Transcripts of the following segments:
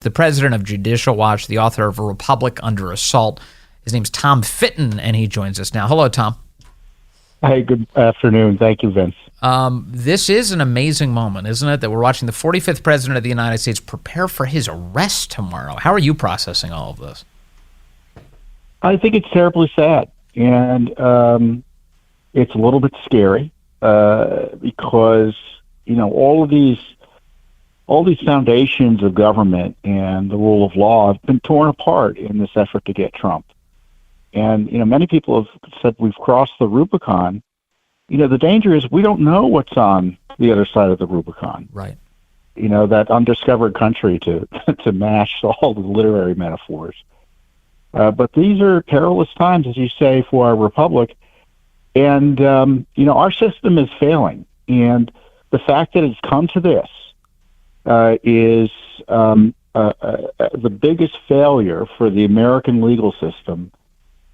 the president of Judicial Watch, the author of A Republic Under Assault. His name's Tom Fitton, and he joins us now. Hello, Tom. Hey, good afternoon. Thank you, Vince. This is an amazing moment, isn't it, that we're watching the 45th president of the United States prepare for his arrest tomorrow. How are you processing all of this? I think it's terribly sad, and it's a little bit scary because, you know, all these foundations of government and the rule of law have been torn apart in this effort to get Trump. And, you know, many people have said we've crossed the Rubicon. You know, the danger is we don't know what's on the other side of the Rubicon. Right. You know, that undiscovered country, to mash all the literary metaphors. But these are perilous times, as you say, for our republic. And, you know, our system is failing. And the fact that it's come to this is the biggest failure for the American legal system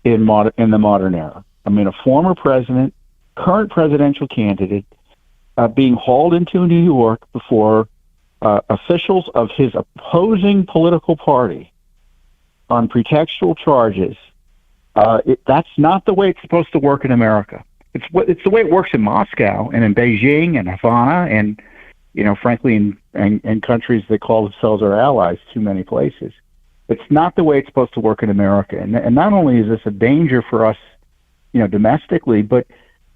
in the modern era. I mean, a former president, current presidential candidate, being hauled into New York before officials of his opposing political party on pretextual charges. That's not the way it's supposed to work in America. It's the way it works in Moscow and in Beijing and Havana and, you know, frankly, in countries that call themselves our allies, too many places. It's not the way it's supposed to work in America. And not only is this a danger for us, you know, domestically, but,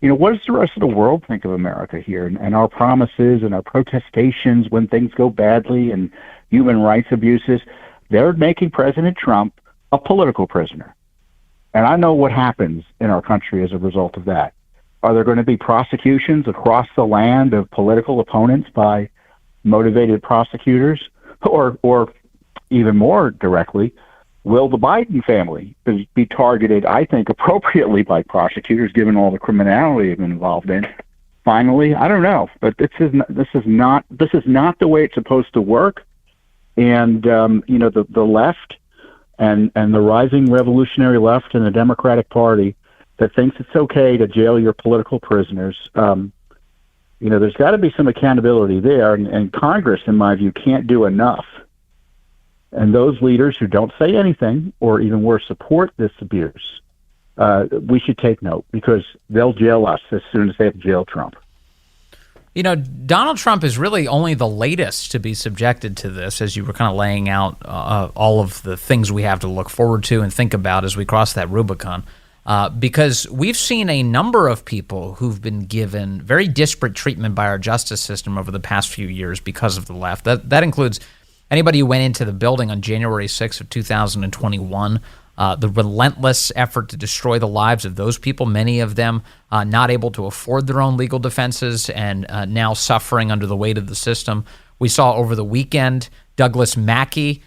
you know, what does the rest of the world think of America here and our promises and our protestations when things go badly and human rights abuses? They're making President Trump a political prisoner. And I know what happens in our country as a result of that. Are there going to be prosecutions across the land of political opponents by motivated prosecutors? Or even more directly, will the Biden family be targeted, I think, appropriately by prosecutors, given all the criminality they've been involved in? Finally, I don't know, but this is not the way it's supposed to work. And you know, the left and the rising revolutionary left and the Democratic Party that thinks it's okay to jail your political prisoners. You know, there's got to be some accountability there, and Congress, in my view, can't do enough. And those leaders who don't say anything, or even worse, support this abuse, we should take note, because they'll jail us as soon as they have jailed Trump. You know, Donald Trump is really only the latest to be subjected to this, as you were kind of laying out all of the things we have to look forward to and think about as we cross that Rubicon. Because we've seen a number of people who've been given very disparate treatment by our justice system over the past few years because of the left. That includes anybody who went into the building on January 6th of 2021, the relentless effort to destroy the lives of those people, many of them not able to afford their own legal defenses and now suffering under the weight of the system. We saw over the weekend Douglas Mackey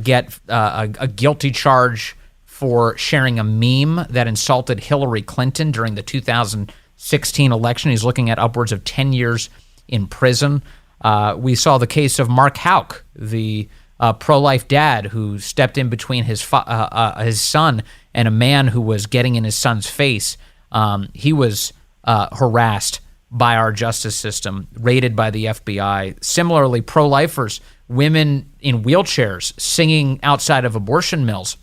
get a guilty charge for sharing a meme that insulted Hillary Clinton during the 2016 election. He's looking at upwards of 10 years in prison. We saw the case of Mark Houck, the pro-life dad who stepped in between his son and a man who was getting in his son's face. He was harassed by our justice system, raided by the FBI. Similarly, pro-lifers, women in wheelchairs singing outside of abortion mills,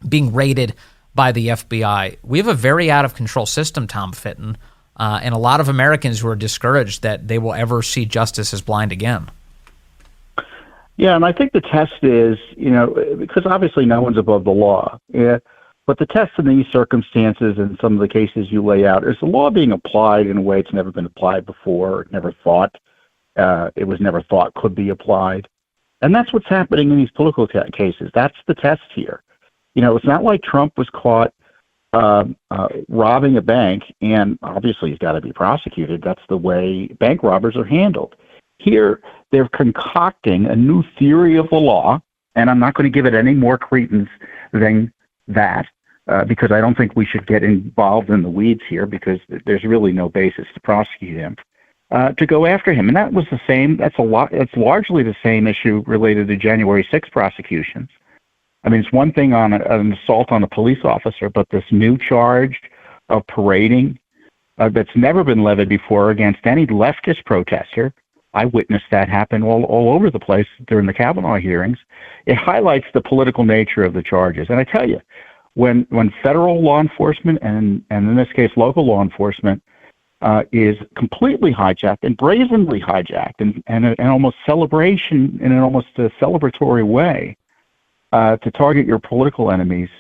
being raided by the FBI. We have a very out-of-control system, Tom Fitton, and a lot of Americans who are discouraged that they will ever see justice as blind again. Yeah, and I think the test is, you know, because obviously no one's above the law, but the test in these circumstances and some of the cases you lay out is the law being applied in a way it's never been applied before, it was never thought could be applied. And that's what's happening in these political cases. That's the test here. You know, it's not like Trump was caught robbing a bank, and obviously he's got to be prosecuted. That's the way bank robbers are handled. Here, they're concocting a new theory of the law, and I'm not going to give it any more credence than that, because I don't think we should get involved in the weeds here, because there's really no basis to prosecute him, to go after him. And that was the same. It's largely the same issue related to January 6th prosecutions. I mean, it's one thing on an assault on a police officer, but this new charge of parading that's never been levied before against any leftist protester I witnessed that happen all over the place during the Kavanaugh hearings. It highlights the political nature of the charges. And I tell you, when federal law enforcement and in this case local law enforcement is completely hijacked and brazenly hijacked and almost celebration in an almost a celebratory way to target your political enemies,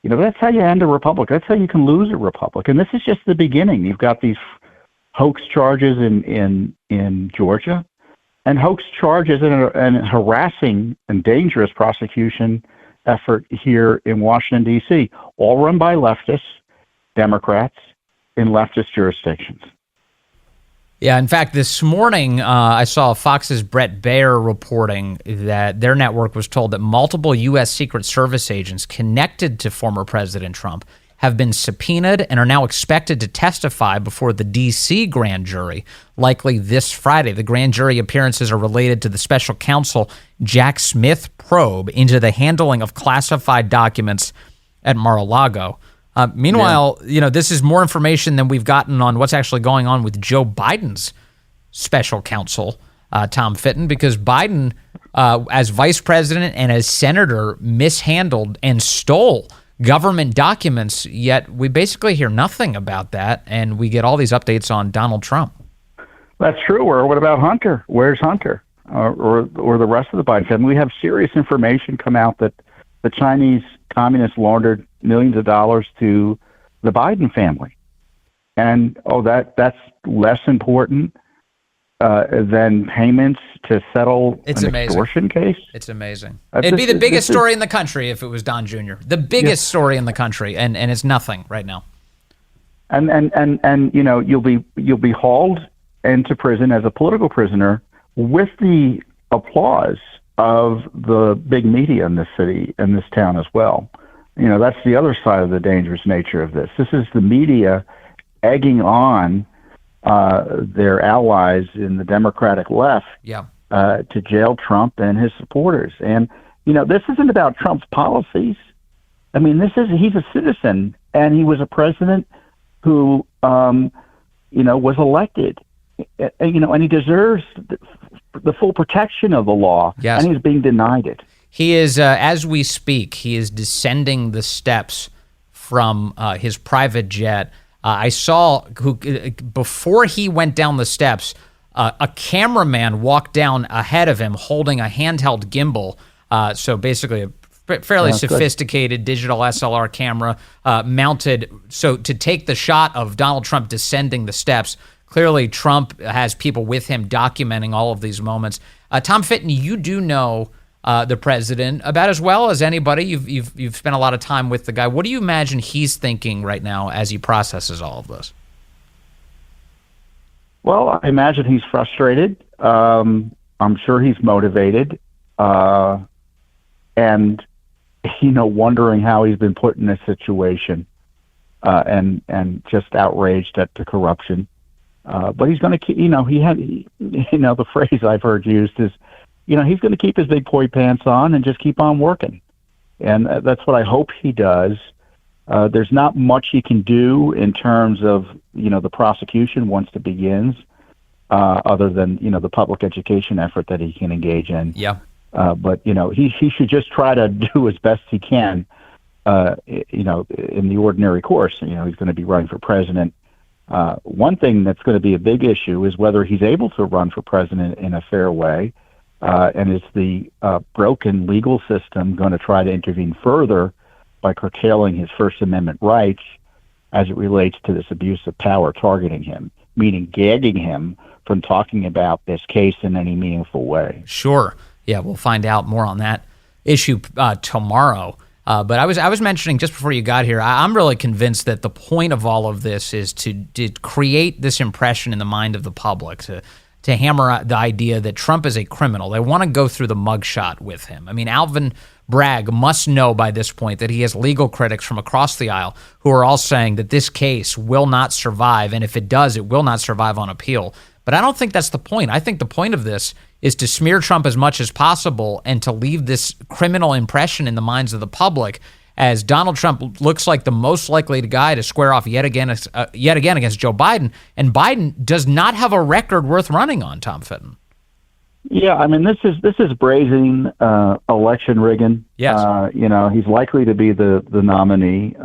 that's how you end a republic. That's how you can lose a republic. And this is just the beginning. You've got these hoax charges in Georgia and hoax charges and harassing and dangerous prosecution effort here in Washington, D.C., all run by leftists, Democrats, in leftist jurisdictions. Yeah, in fact, this morning I saw Fox's Brett Baer reporting that their network was told that multiple U.S. Secret Service agents connected to former President Trump have been subpoenaed and are now expected to testify before the D.C. grand jury, likely this Friday. The grand jury appearances are related to the special counsel Jack Smith probe into the handling of classified documents at Mar-a-Lago. Meanwhile, this is more information than we've gotten on what's actually going on with Joe Biden's special counsel, Tom Fitton, because Biden, as vice president and as senator, mishandled and stole government documents, yet we basically hear nothing about that, and we get all these updates on Donald Trump. That's true. Or what about Hunter? Where's Hunter? Or the rest of the Biden family? We have serious information come out that the Chinese communists laundered millions of dollars to the Biden family. And, that's less important than payments to settle an extortion case? It's amazing. It'd be the biggest story in the country if it was Don Jr. The biggest story in the country, and it's nothing right now. And you'll be hauled into prison as a political prisoner with the applause of the big media in this city and this town as well. That's the other side of the dangerous nature of this. This is the media egging on their allies in the Democratic left to jail Trump and his supporters. And, this isn't about Trump's policies. I mean, he's a citizen, and he was a president who, was elected, and he deserves the full protection of the law, and he's being denied it. He is, as we speak, he is descending the steps from his private jet. I saw before he went down the steps, a cameraman walked down ahead of him holding a handheld gimbal. So basically a fairly sophisticated digital SLR camera mounted. So to take the shot of Donald Trump descending the steps, clearly Trump has people with him documenting all of these moments. Tom Fitton, you do know the president about as well as anybody. You've spent a lot of time with the guy. What do you imagine he's thinking right now as he processes all of this? Well, I imagine he's frustrated. I'm sure he's motivated, and wondering how he's been put in this situation, and just outraged at the corruption. But he's going to keep. The phrase I've heard used is, he's going to keep his big boy pants on and just keep on working. And that's what I hope he does. There's not much he can do in terms of, the prosecution once it begins, other than, the public education effort that he can engage in. Yeah. But, he should just try to do as best he can, in the ordinary course. He's going to be running for president. One thing that's going to be a big issue is whether he's able to run for president in a fair way. And is the broken legal system going to try to intervene further by curtailing his First Amendment rights as it relates to this abuse of power targeting him, meaning gagging him from talking about this case in any meaningful way? Sure. Yeah, we'll find out more on that issue tomorrow. But I was mentioning just before you got here, I'm really convinced that the point of all of this is to create this impression in the mind of the public, to hammer out the idea that Trump is a criminal. They want to go through the mugshot with him. I mean, Alvin Bragg must know by this point that he has legal critics from across the aisle who are all saying that this case will not survive, and if it does, it will not survive on appeal. But I don't think that's the point. I think the point of this is to smear Trump as much as possible and to leave this criminal impression in the minds of the public. as Donald Trump looks like the most likely guy to square off yet again against Joe Biden, and Biden does not have a record worth running on, Tom Fitton. Yeah, I mean, this is brazen election rigging. Yes. He's likely to be the nominee,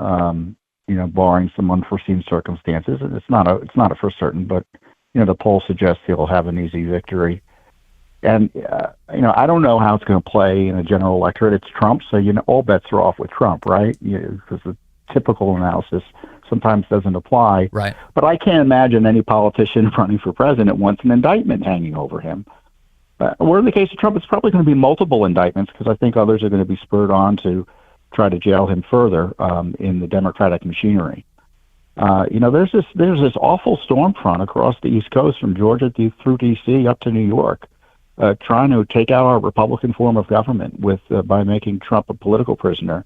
barring some unforeseen circumstances. It's not a for certain, but the polls suggest he'll have an easy victory. And I don't know how it's going to play in a general electorate. It's Trump, so all bets are off with Trump, right? Because the typical analysis sometimes doesn't apply. Right. But I can't imagine any politician running for president wants an indictment hanging over him. Or in the case of Trump, it's probably going to be multiple indictments because I think others are going to be spurred on to try to jail him further in the Democratic machinery. There's this awful storm front across the East Coast from Georgia through D.C. up to New York, trying to take out our Republican form of government by making Trump a political prisoner.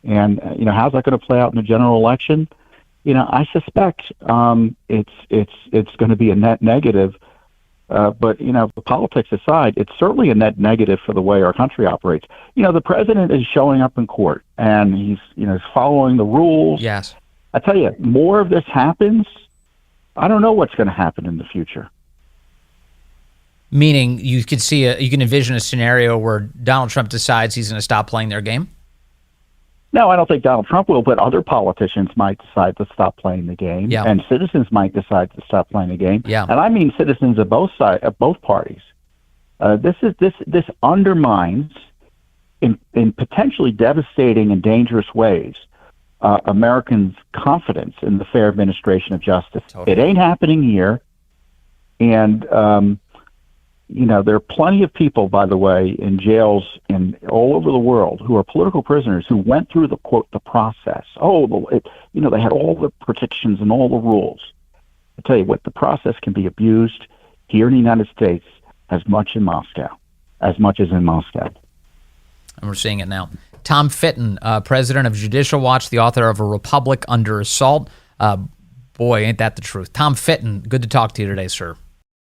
And how's that going to play out in the general election? I suspect it's going to be a net negative. But politics aside, it's certainly a net negative for the way our country operates. The president is showing up in court and he's following the rules. Yes. I tell you, more of this happens, I don't know what's going to happen in the future. Meaning you can envision a scenario where Donald Trump decides he's going to stop playing their game? No, I don't think Donald Trump will, but other politicians might decide to stop playing the game, and citizens might decide to stop playing the game. Yeah. And I mean citizens of both parties. This undermines, in potentially devastating and dangerous ways, Americans' confidence in the fair administration of justice. Totally. It ain't happening here, and there are plenty of people, by the way, in jails all over the world who are political prisoners who went through the process. They had all the protections and all the rules. I tell you what, the process can be abused here in the United States as much as in Moscow. And we're seeing it now. Tom Fitton, president of Judicial Watch, the author of A Republic Under Assault. Boy, ain't that the truth. Tom Fitton, good to talk to you today, sir.